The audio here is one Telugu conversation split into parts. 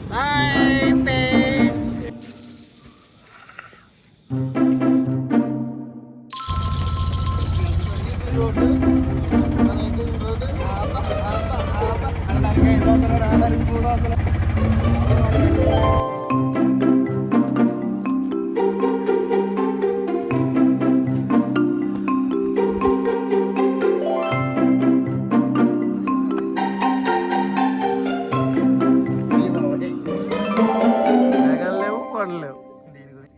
Bye, peace.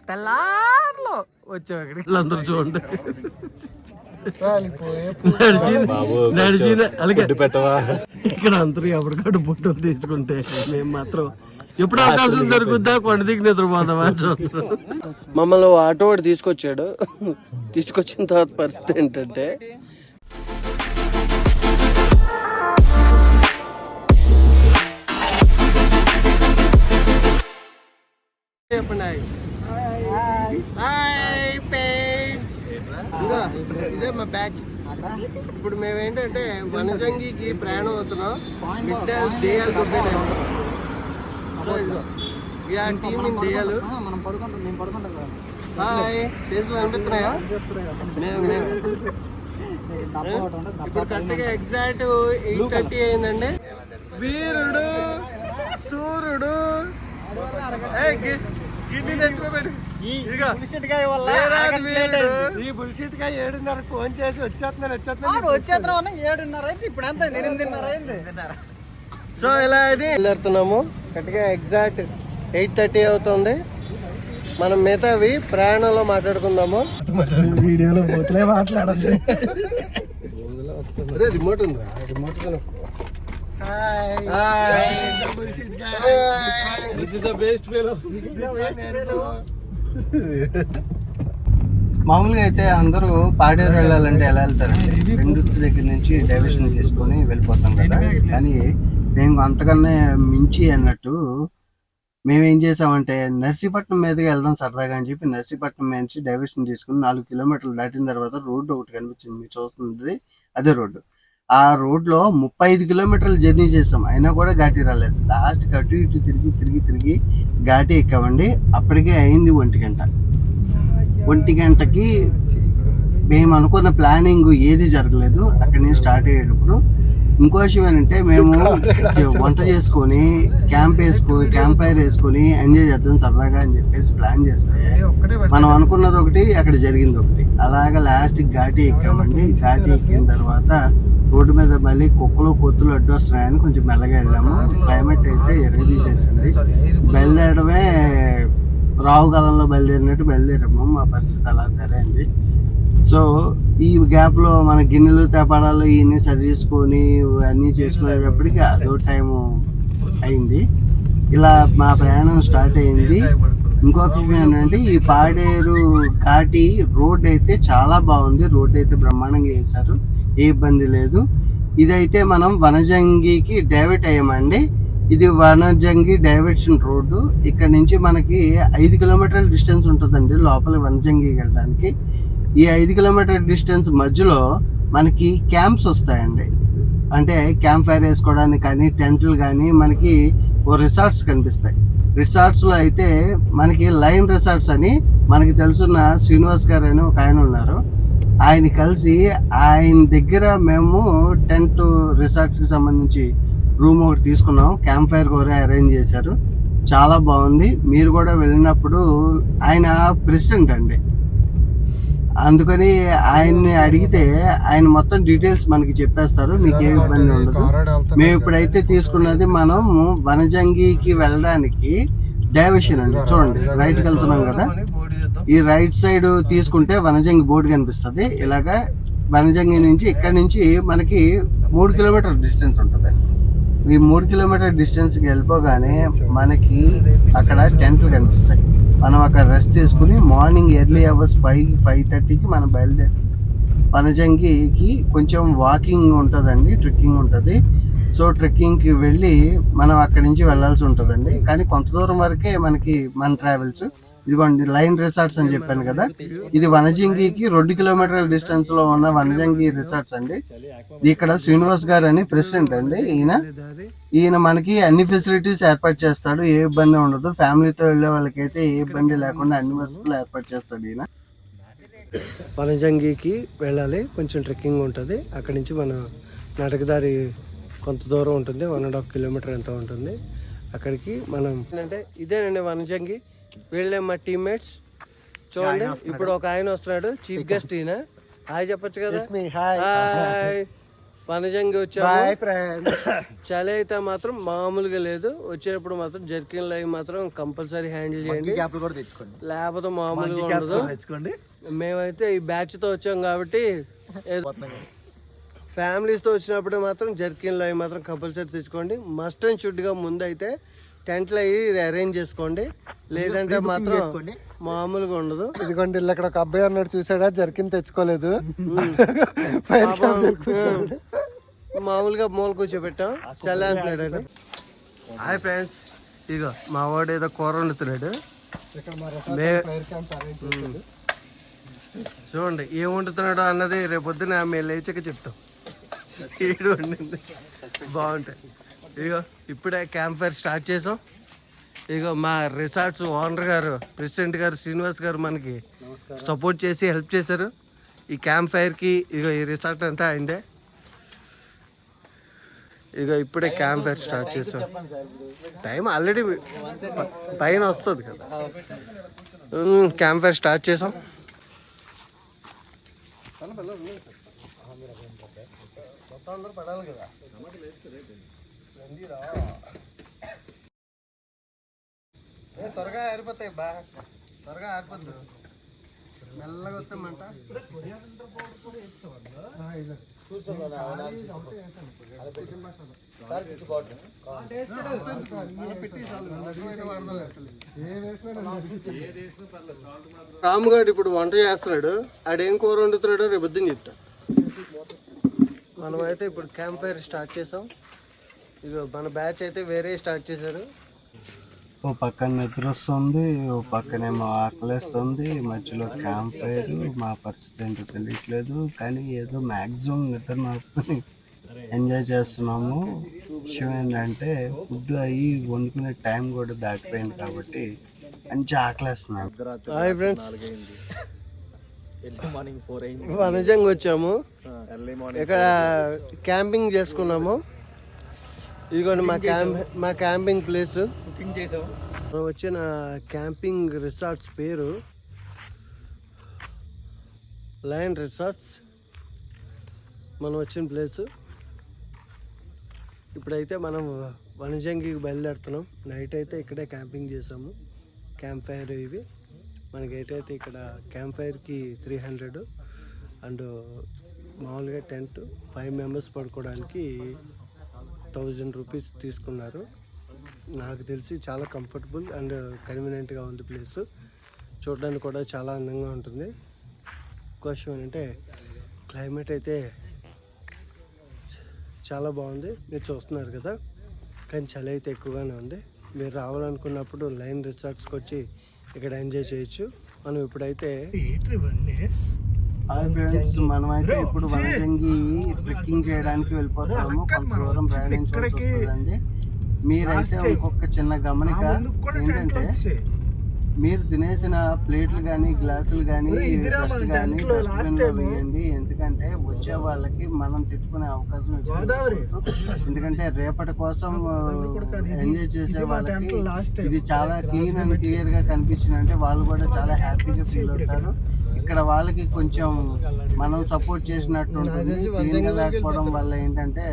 తెల్లార్లో వచ్చావు అక్కడికి అందరూ చూడండి నడిచిన అలాగే ఇక్కడ అందరూ ఎప్పటికప్పుడు ఫోటోలు తీసుకుంటే మేము మాత్రం ఎప్పుడు అవకాశం దొరుకుద్దా కొండ దిగి నిద్రపోదామా చూస్తాం. మమ్మల్ని ఆటో వాడు తీసుకొచ్చాడు. తీసుకొచ్చిన తర్వాత పరిస్థితి ఏంటంటే ఇదే మా బ్యాచ్. ఇప్పుడు మేమేంటంటే వనజంగికి ప్రయాణం అవుతున్నాం. దేయాలు కొట్టే టైంలో టీమ్ ఇన్ దేయాలు. హాయ్ ఫేస్లో అనిపిస్తున్నాయా? ఇప్పుడు కరెక్ట్గా ఎగ్జాక్ట్ 8:30 అయిందండి. వీరుడు సూర్యుడు ఈ బుల్షిట్ గా 7:30 ఫోన్ చేసి వచ్చేస్తున్నారు 7:30 అయితే ఇప్పుడు అంతా 8:30 అయింది. సో ఇలా అని వెళ్తున్నాము. కరెక్ట్గా ఎగ్జాక్ట్ 8:30 అవుతుంది. మనం మిగతావి ప్రయాణంలో మాట్లాడుకుందాము. వీడియోలో పోతులే మాట్లాడాలి. రిమోట్ ఉందా? రిమోట్ కనుక్కో. మామూలుగా అయితే అందరూ పాడేరు వెళ్ళాలంటే ఎలా వెళ్తారంటే పెందుర్తి దగ్గర నుంచి డైవర్షన్ చేసుకొని వెళ్ళిపోతాం కదా. కానీ మేము అంతకన్నా మించి అన్నట్టు మేమేం చేసామంటే నర్సీపట్నం మీదకి వెళ్దాం సరదాగా అని చెప్పి నర్సీపట్నం మీద నుంచి డైవర్షన్ చేసుకుని 4 కిలోమీటర్లు దాటిన తర్వాత రోడ్డు ఒకటి కనిపించింది. మీరు చూస్తుంది అదే రోడ్డు. ఆ రోడ్లో 35 కిలోమీటర్లు జర్నీ చేసాం. అయినా కూడా ఘాటీ రాలేదు. లాస్ట్కి అటు ఇటు తిరిగి ఘాటీ ఎక్కామండి. అప్పటికే అయింది 1 గంట. 1 గంటకి మేము అనుకున్న ప్లానింగ్ ఏది జరగలేదు. అక్కడి నుంచి స్టార్ట్ అయ్యేటప్పుడు ఇంకో విషయం ఏంటంటే మేము వంట చేసుకొని క్యాంప్ ఫైర్ వేసుకొని ఎంజాయ్ చేద్దాం సరదాగా అని చెప్పేసి ప్లాన్ చేస్తే మనం అనుకున్నది ఒకటి, అక్కడ జరిగింది ఒకటి. అలాగా లాస్ట్ ఘాటీ ఎక్కామండి. ఘాటీ ఎక్కిన తర్వాత రోడ్డు మీద మళ్ళీ కుక్కలు కొత్తులు అడ్డు వస్తున్నాయని కొంచెం మెల్లగా వెళ్ళాము. క్లైమేట్ అయితే ఎరగదీసేసింది. బయలుదేరడమే రావుకాలంలో బయలుదేరినట్టు బయలుదేరాము. మా పరిస్థితి అలా తరైంది. సో ఈ గ్యాప్లో మన గిన్నెలు తెపడాలు ఇవన్నీ సరి చేసుకొని అన్నీ చేసుకునేటప్పటికి అదో టైము అయింది. ఇలా మా ప్రయాణం స్టార్ట్ అయింది. ఇంకొక విషయం ఏంటంటే ఈ పాడేరు ఘాటి రోడ్ అయితే చాలా బాగుంది. రోడ్ అయితే బ్రహ్మాండంగా వేశారు. ఏ ఇబ్బంది లేదు. ఇదైతే మనం వనజంగికి డైవర్ట్ అయ్యామండి. ఇది వనజంగి డైవర్షన్ రోడ్డు. ఇక్కడ నుంచి మనకి 5 కిలోమీటర్ల డిస్టెన్స్ ఉంటుందండి లోపల వనజంగికి వెళ్ళడానికి. ఈ 5 కిలోమీటర్ డిస్టెన్స్ మధ్యలో మనకి క్యాంప్స్ వస్తాయండి. అంటే క్యాంప్ ఫైర్ వేసుకోవడానికి కానీ టెంట్లు కానీ మనకి రిసార్ట్స్ కనిపిస్తాయి. రిసార్ట్స్లో అయితే మనకి లైన్ రిసార్ట్స్ అని మనకి తెలుసున్న శ్రీనివాస్ గారు అని ఒక ఆయన ఉన్నారు. ఆయన కలిసి ఆయన దగ్గర మేము టెంట్ రిసార్ట్స్కి సంబంధించి రూమ్ ఒకటి తీసుకున్నాం. క్యాంప్ ఫైర్ కూడా అరేంజ్ చేశారు. చాలా బాగుంది. మీరు కూడా వెళ్ళినప్పుడు ఆయన ప్రెసిడెంట్ అండి. అందుకని ఆయన్ని అడిగితే ఆయన మొత్తం డీటెయిల్స్ మనకి చెప్పేస్తారు. మీకు ఏ ఇబ్బంది ఉండదు. మేము ఇప్పుడైతే తీసుకున్నది మనం వనజంగికి వెళ్ళడానికి డైవర్షన్ అండి. చూడండి రైట్కి వెళ్తున్నాం కదా. ఈ రైట్ సైడ్ తీసుకుంటే వనజంగి బోర్డు కనిపిస్తుంది. ఇలాగా వనజంగి నుంచి ఇక్కడ నుంచి మనకి 3 కిలోమీటర్ డిస్టెన్స్ ఉంటుంది. ఈ 3 కిలోమీటర్ డిస్టెన్స్కి వెళ్ళిపోగానే మనకి అక్కడ టెంట్లు కనిపిస్తాయి. మనం అక్కడ రెస్ట్ తీసుకుని మార్నింగ్ ఎర్లీ అవర్స్ 5:30కి మనం బయలుదేరి వనజంగికి కొంచెం వాకింగ్ ఉంటుందండి, ట్రెక్కింగ్ ఉంటుంది. సో ట్రెక్కింగ్కి వెళ్ళి మనం అక్కడి నుంచి వెళ్ళాల్సి ఉంటుందండి. కానీ కొంత దూరం వరకే మన ట్రావెల్స్. ఇదిగోండి లైన్ రిసార్ట్స్ అని చెప్పాను కదా, ఇది వనజంగికి 2 కిలోమీటర్ల డిస్టెన్స్ లో ఉన్న వనజంగి రిసార్ట్స్ అండి. ఇక్కడ శ్రీనివాస్ గారు అని ప్రెసిడెంట్ అండి. ఈయన మనకి అన్ని ఫెసిలిటీస్ ఏర్పాటు చేస్తాడు, ఏ ఇబ్బంది ఉండదు. ఫ్యామిలీతో వెళ్ళే వాళ్ళకైతే ఏ ఇబ్బంది లేకుండా అన్ని వసతులు ఏర్పాటు చేస్తాడు ఈయన. వనజంగికి వెళ్ళాలి, కొంచెం ట్రెక్కింగ్ ఉంటుంది. అక్కడి నుంచి మన నడకదారి కొంత దూరం ఉంటుంది, 1.5 కిలోమీటర్ ఎంత ఉంటుంది. అక్కడికి మనం అంటే ఇదేనండి వనజంగి. వీళ్ళే మా టీమ్మేట్స్. చూడండి ఇప్పుడు ఒక ఆయన వస్తున్నాడు, చీఫ్ గెస్ట్ ఈయన. హాయ్ చెప్పొచ్చు కదా. హాయ్. వనజంగి వచ్చాము. చలి అయితే మాత్రం మామూలుగా లేదు. వచ్చేటప్పుడు మాత్రం జర్కిన్లు అవి మాత్రం కంపల్సరీ హ్యాండిల్ చేయండి, లేకపోతే మామూలుగా ఉండదు. మేమైతే ఈ బ్యాచ్ తో వచ్చాం కాబట్టి, ఫ్యామిలీస్తో వచ్చినప్పుడు మాత్రం జర్కిన్లు అవి మాత్రం కంపల్సరీ తెచ్చుకోండి. మస్ట్ అండ్ షుడ్గా ముందు అయితే టెంట్లు అవి అరేంజ్ చేసుకోండి, లేదంటే మాత్రం మామూలుగా ఉండదు. ఇదిగోండి ఇక్కడ ఒక అబ్బాయి అన్నాడు, చూసాడా, జర్కిన్ తెచ్చుకోలేదు. మామూలుగా మూల కూర్చోబెట్టాం, చల్ల అంటున్నాడు. హాయ్ ఫ్రెండ్స్, ఇగో మా వాడు ఏదో కూర వండుతున్నాడు. చూడండి ఏం వండుతున్నాడో అన్నది రేపొద్దున మేము లేచాక చెప్తాం. సీడ్ వండింది బాగుంటాయి. ఇగో ఇప్పుడే క్యాంప్ ఫైర్ స్టార్ట్ చేసాం. ఇగో మా రిసార్ట్స్ ఓనర్ గారు, ప్రెసిడెంట్ గారు శ్రీనివాస్ గారు మనకి సపోర్ట్ చేసి హెల్ప్ చేశారు ఈ క్యాంప్ ఫైర్కి. ఇగో ఈ రిసార్ట్ అంతా అయిందే. ఇగో ఇప్పుడే క్యాంప్ ఫైర్ స్టార్ట్ చేసాం. టైం ఆల్రెడీ పైన వస్తుంది కదా. క్యాంప్ ఫైర్ స్టార్ట్ చేసాం. పడాలి కదా, త్వరగా ఆరిపోతాయి బా, త్వరగా ఆరిపోద్దు. మెల్లగా వస్తే మంట. రాముగాడు ఇప్పుడు వంట చేస్తున్నాడు. ఆడేం కూర వండుతున్నాడో రేపు పొద్దున్న చెప్తా. మనమైతే ఇప్పుడు క్యాంప్ ఫైర్ స్టార్ట్ చేసాం. ఇక మన బ్యాచ్ అయితే వేరే స్టార్ట్ చేశారు. ఓ పక్కన నిద్ర వస్తుంది, ఓ పక్కనేమో ఆకలేస్తుంది, మధ్యలో క్యాంప్ ఫైర్. మా పరిస్థితి ఏంటో తెలియట్లేదు, కానీ ఏదో మ్యాక్సిమం నిద్ర మాపుకొని ఎంజాయ్ చేస్తున్నాము. విషయం ఏంటంటే ఫుడ్ అయ్యి వండుకునే టైం కూడా దాటిపోయింది కాబట్టి మంచి ఆకలేస్తున్నాను. హాయ్ ఫ్రెండ్స్, వనజంగి వచ్చాము. ఇక్కడ క్యాంపింగ్ చేసుకున్నాము. ఇదిగోండి మా క్యాంపింగ్ ప్లేస్. మనం వచ్చిన క్యాంపింగ్ రిసార్ట్స్ పేరు లయన్ రిసార్ట్స్. మనం వచ్చిన ప్లేసు. ఇప్పుడైతే మనం వనజంగికి బయలుదేరుతున్నాం. నైట్ అయితే ఇక్కడే క్యాంపింగ్ చేసాము. క్యాంప్ ఫైర్ ఇవి మనకైతే ఇక్కడ క్యాంప్ ఫైర్కి 300 అండ్ మామూలుగా టెంట్ 5 మెంబర్స్ పడుకోవడానికి 1000 రూపీస్ తీసుకున్నారు. నాకు తెలిసి చాలా కంఫర్టబుల్ అండ్ కన్వీనియంట్గా ఉంది ప్లేస్. చూడడానికి కూడా చాలా అందంగా ఉంటుంది. క్వశ్చన్ ఏంటంటే క్లైమేట్ అయితే చాలా బాగుంది, మీరు చూస్తున్నారు కదా. కానీ చలి అయితే ఎక్కువగానే ఉంది. మీరు రావాలనుకున్నప్పుడు లైన్ రిసార్ట్స్కి వచ్చి ఇక్కడ ఎంజాయ్ చేయొచ్చు. మనం ఇప్పుడైతే ఫ్రెండ్స్ మనమైతే ఇప్పుడు వనజంగి ట్రెక్కింగ్ చేయడానికి వెళ్ళిపోతున్నాము. కొంత దూరం ప్రయాణించాల్సి వస్తుందండి. మీరైతే ఇంకొక చిన్న గమనిక ఏంటంటే, మీరు తినేసిన ప్లేట్లు కానీ గ్లాసులు కానీ డస్ట్ కానీ డస్ట్బిన్లో వేయండి. ఎందుకంటే వచ్చే వాళ్ళకి మనం తిట్టుకునే అవకాశం ఎందుకంటే రేపటి కోసం ఎంజాయ్ చేసే వాళ్ళకి ఇది చాలా క్లీన్ అండ్ క్లియర్ గా కనిపించిందంటే వాళ్ళు కూడా చాలా హ్యాపీగా ఫీల్ అవుతారు. ఇక్కడ వాళ్ళకి కొంచెం మనం సపోర్ట్ చేసినట్టు ఉంటుంది. క్లీన్ గా లేకపోవడం వల్ల ఏంటంటే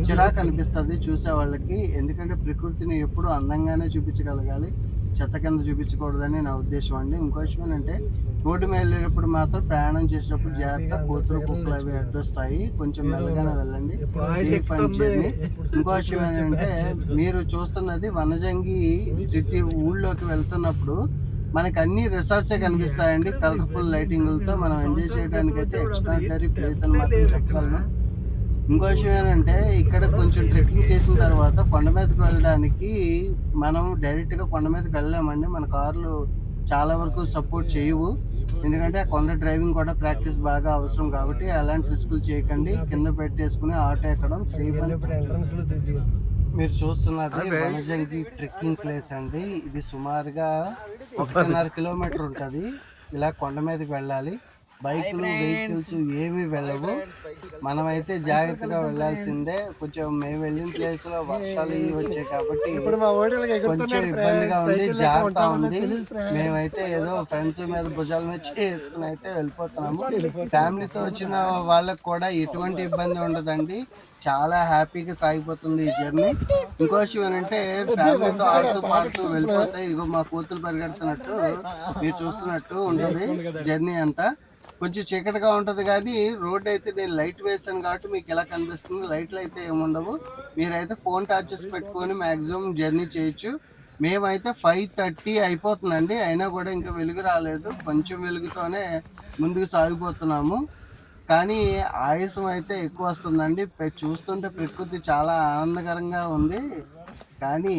చిరాకు అనిపిస్తుంది చూసే వాళ్ళకి. ఎందుకంటే ప్రకృతిని ఎప్పుడు అందంగానే చూపించగలగాలి, చెత్త కింద చూపించకూడదని నా ఉద్దేశం అండి. ఇంకో విషయం ఏంటంటే రోడ్డు మీద వెళ్ళేటప్పుడు మాత్రం ప్రయాణం చేసేటప్పుడు జాగ్రత్త, కోతులు కుక్కలు అవి అడ్డొస్తాయి, కొంచెం మెల్లగానే వెళ్ళండి, సేఫ్ అండ్ జర్నీ. ఇంకో విషయం ఏంటంటే మీరు చూస్తున్నది వనజంగి సిటీ ఊళ్ళోకి వెళ్తున్నప్పుడు మనకి అన్ని రిసార్ట్సే కనిపిస్తాయండి. కలర్ఫుల్ లైటింగ్లతో మనం ఎంజాయ్ చేయడానికి అయితే ఎక్స్ట్రాడినరీ ప్లేస్ అని మాత్రం చెప్పగలను. ఇంకో విషయం ఏంటంటే ఇక్కడ కొంచెం ట్రెక్కింగ్ చేసిన తర్వాత కొండ మీదకి వెళ్ళడానికి మనం డైరెక్ట్గా కొండ మీదకి వెళ్ళామండి. మన కార్లు చాలా వరకు సపోర్ట్ చేయవు. ఎందుకంటే కొండ డ్రైవింగ్ కూడా ప్రాక్టీస్ బాగా అవసరం కాబట్టి అలాంటి రిస్కులు చేయకండి. కింద పెట్టేసుకుని ఆటో ఎక్కడం సేఫ్ అని మీరు చూస్తున్నది వనజంగి ట్రెక్కింగ్ ప్లేస్ అండి. ఇది సుమారుగా 1.5 కిలోమీటర్ ఉంటుంది. ఇలా కొండ మీదకి వెళ్ళాలి. బైకులు వెహికల్స్ ఏమీ వెళ్ళవు. మనమైతే జాగ్రత్తగా వెళ్ళాల్సిందే. కొంచెం మేము వెళ్ళిన ప్లేస్ లో వర్షాలు ఇవి వచ్చాయి కాబట్టి కొంచెం ఇబ్బందిగా ఉంది, జాగ్రత్త ఉంది. మేమైతే ఏదో ఫ్రెండ్స్ మీద భుజాల మీద చేసుకుని అయితే వెళ్ళిపోతున్నాము. ఫ్యామిలీతో వచ్చిన వాళ్ళకి కూడా ఎటువంటి ఇబ్బంది ఉండదండి. చాలా హ్యాపీగా సాగిపోతుంది ఈ జర్నీ. ఇంకో విషయం ఏంటంటే ఫ్యామిలీతో ఆడుతూ పాడుతూ వెళ్ళిపోతే ఇగో మా కూతురు పరిగెడుతున్నట్టు మీరు చూస్తున్నట్టు ఉంటుంది జర్నీ అంతా. కొంచెం చీకటిగా ఉంటుంది కానీ రోడ్ అయితే నేను లైట్ వేసాను కాబట్టి మీకు ఎలా కనిపిస్తుంది. లైట్లు అయితే ఏముండవు. మీరైతే ఫోన్ టార్చెస్ పెట్టుకొని మ్యాక్సిమం జర్నీ చేయొచ్చు. మేమైతే 5:30 అయిపోతుందండి, అయినా కూడా ఇంకా వెలుగు రాలేదు. కొంచెం వెలుగుతోనే ముందుకు సాగిపోతున్నాము. కానీ ఆయాసం అయితే ఎక్కువ వస్తుందండి. చూస్తుంటే ప్రకృతి చాలా ఆనందకరంగా ఉంది. కానీ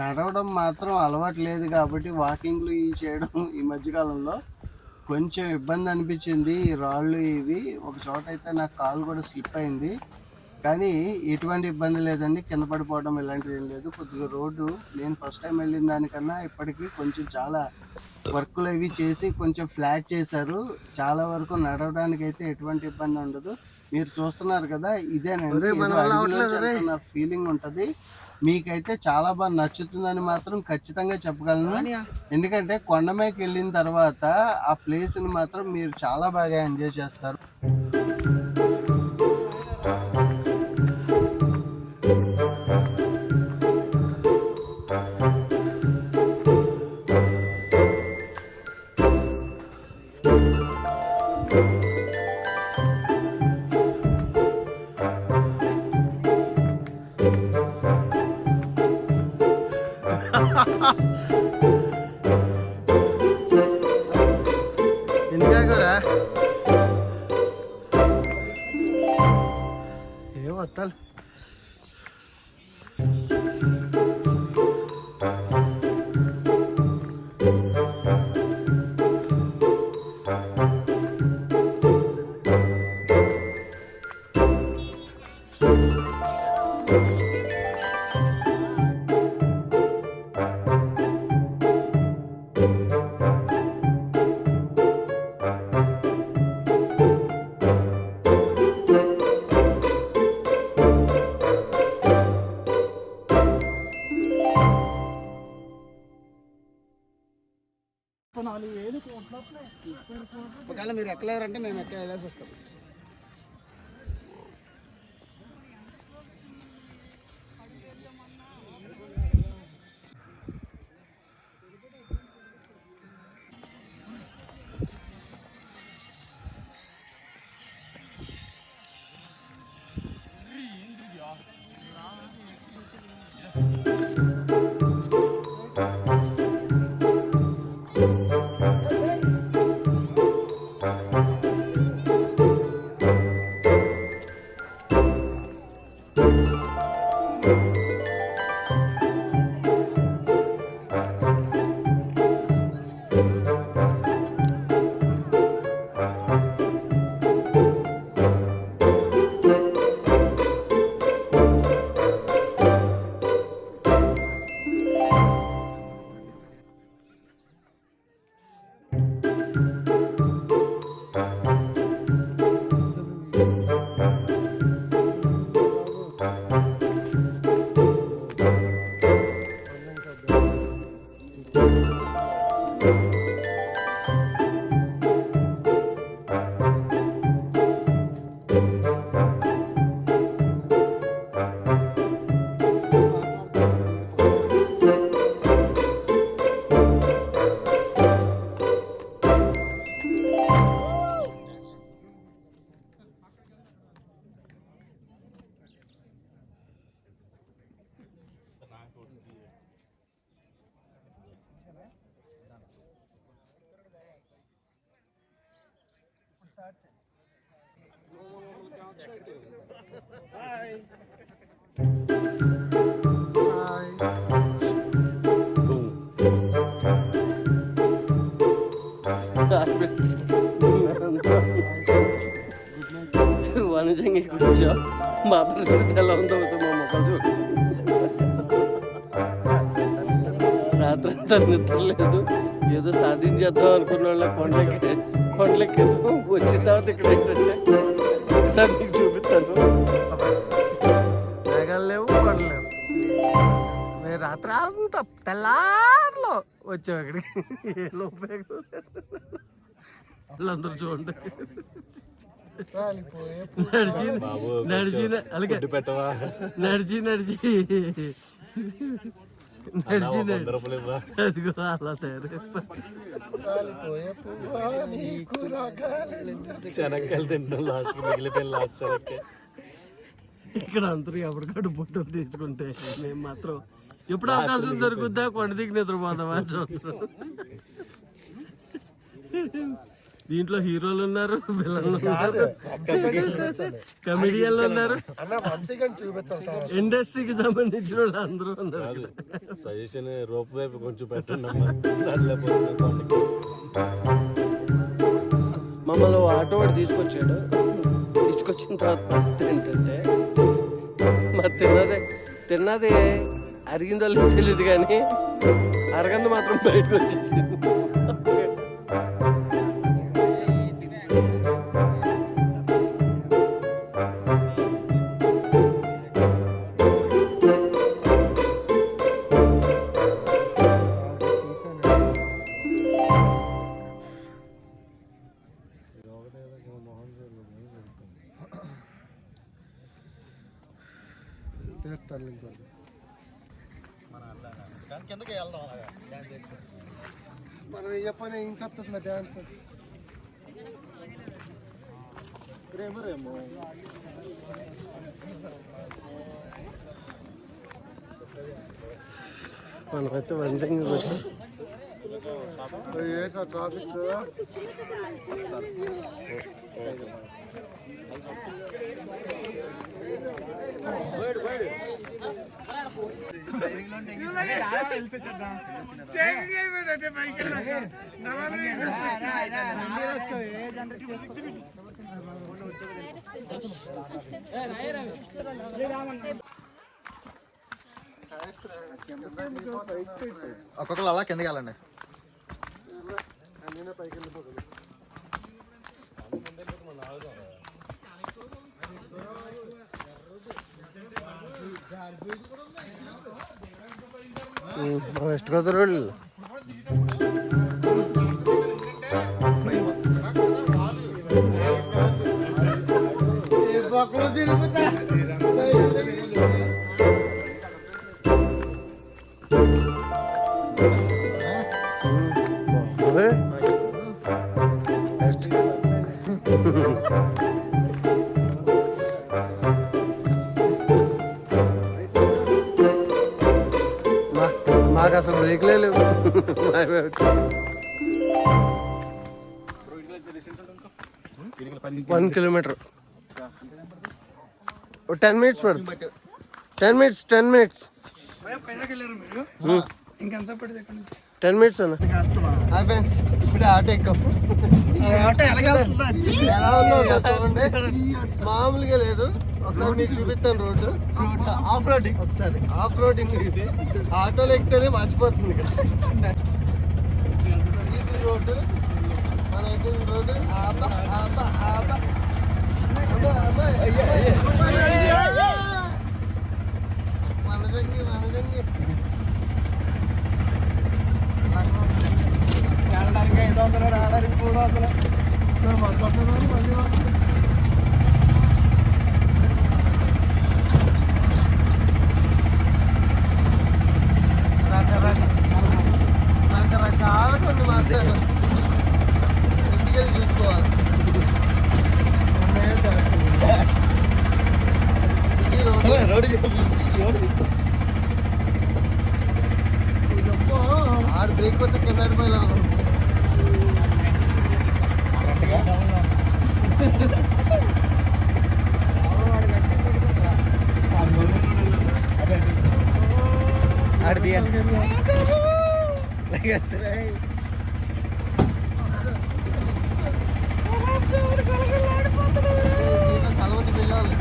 నడవడం మాత్రం అలవాటు లేదు కాబట్టి వాకింగ్లు ఇవి చేయడం ఈ మధ్యకాలంలో కొంచెం ఇబ్బంది అనిపించింది. ఈ రాళ్ళు ఇవి ఒక చోట అయితే నాకు కాలు కూడా స్లిప్ అయింది. కానీ ఎటువంటి ఇబ్బంది లేదండి. కింద పడిపోవడం ఇలాంటిది ఏం లేదు. కొద్దిగా రోడ్డు నేను ఫస్ట్ టైం వెళ్ళిన దానికన్నా ఇప్పటికీ కొంచెం చాలా వర్కులు అవి చేసి కొంచెం ఫ్లాట్ చేశారు. చాలా వరకు నడవడానికి అయితే ఎటువంటి ఇబ్బంది ఉండదు. మీరు చూస్తున్నారు కదా, ఇదేనండి ఫీలింగ్ ఉంటుంది. మీకైతే చాలా బాగా నచ్చుతుందని మాత్రం ఖచ్చితంగా చెప్పగలను. ఎందుకంటే కొండమీదకి వెళ్ళిన తర్వాత ఆ ప్లేస్ని మాత్రం మీరు చాలా బాగా ఎంజాయ్ చేస్తారు. ఏం వస్తాను ఒకవేళ మీరు ఎక్కలేరంటే మేము వెళ్ళాల్సి వస్తాం. వచ్చాం. మా పరిస్థితి ఎలా ఉందో మా మొక్కలు చూడు. రాత్రి అంతా నిద్ర లేదు. ఏదో సాధించేద్దాం అనుకున్న వాళ్ళ కొండలెక్కేసాం. వచ్చిన తర్వాత ఇక్కడ ఏంటంటే ఒకసారి మీకు చూపిస్తాను. మేఘాలు లేవు, కొండలు లేవు. మేము రాత్రి అంతా తెల్లారులో వచ్చాం ఇక్కడికి. ఏ లోపేగు వాళ్ళందరూ చూడండి. అదిగో అలా తయారు. శనక్కాయలు తింటాం లాస్ట్ మిగిలిపోయిన లాస్ట్ శనక్కాయ. ఇక్కడ అందరూ ఎప్పటికప్పుడు పుట్టం తీసుకుంటే మేము మాత్రం ఎప్పుడు అవకాశం దొరుకుద్దా కొండ దిగి నిద్రపోదామా చూస్తున్నాం. దీంట్లో హీరోలు ఉన్నారు, విలన్లు ఉన్నారు, కమెడియన్లు ఉన్నారు, ఇండస్ట్రీకి సంబంధించిన వాళ్ళు అందరూ ఉన్నారు. సజెషన్ రోప్ వైపు కొంచెం పెట్టండి. మమ్మల్ని ఆటో వాడు తీసుకొచ్చాడు. తీసుకొచ్చిన తర్వాత పరిస్థితి ఏంటంటే మరి తిన్నది అరిగిందో తెలియదు కానీ అరగంద మాత్రం బయటకు వచ్చేసి మనం చెప్పని ఏం చెప్తుంది డ్యాన్స్ మనకైతే వంజంగి వచ్చి ట్రాఫిక్ ఒక్కొక్కరు అలా కిందకి వెళ్ళండి. పైకి వెళ్ళిపోతుంది. వెస్ట్ గోదావరి మాకు అసలు బ్రేక్లే లేవు. 1 కిలోమీటర్ 10 మినిట్స్ పడుతుంది. 10 మినిట్స్ 10 మినిట్స్ 10 మినిట్స్ అన్న. ఇప్పుడే ఆటో ఎక్కాము. ఎలా ఉందో చూడండి, మామూలుగా లేదు. ఒకసారి మీకు చూపిస్తాను రోడ్డు. ఆఫ్ రోడింగ్, ఒకసారి ఆఫ్ రోడింగ్. ఇది ఆటోలో ఎక్కితేనే మర్చిపోతుంది. ఇది రోడ్డు, మనం ఎక్కిన రోడ్డు. మనజంగి వెళ్ళడానికి 500, రావడానికి 300. మాట్లాడుతున్నాను మళ్ళీ రకరకాల కొన్ని మాస్టర్ ఇంటికి చూసుకోవాలి. ఆరు బ్రేక్ కొట్టి కింద పడిపోయేలా చాలా మంది పిల్లలు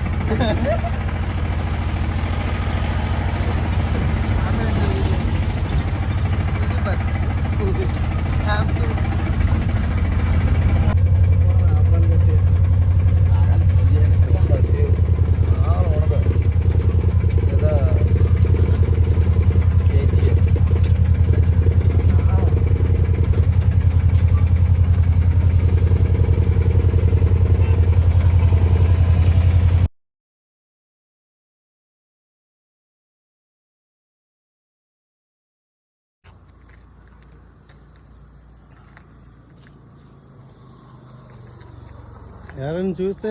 ఎవరైనా చూస్తే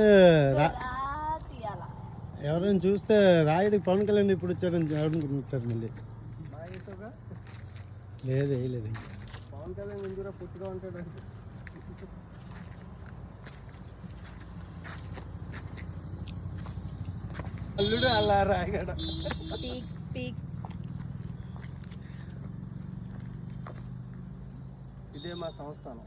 ఎవరైనా చూస్తే రాయుడికి పవన్ కళ్యాణ్ ఇప్పుడు వచ్చారని అనుకుంటారు మళ్ళీ. లేదు వేయలేదు ఇంకా. పవన్ కళ్యాణ్ ఎందుకు పుట్టుగా ఉంటాడు అల్లుడు అలా రాయగడ ఇదే మా సంస్థానం.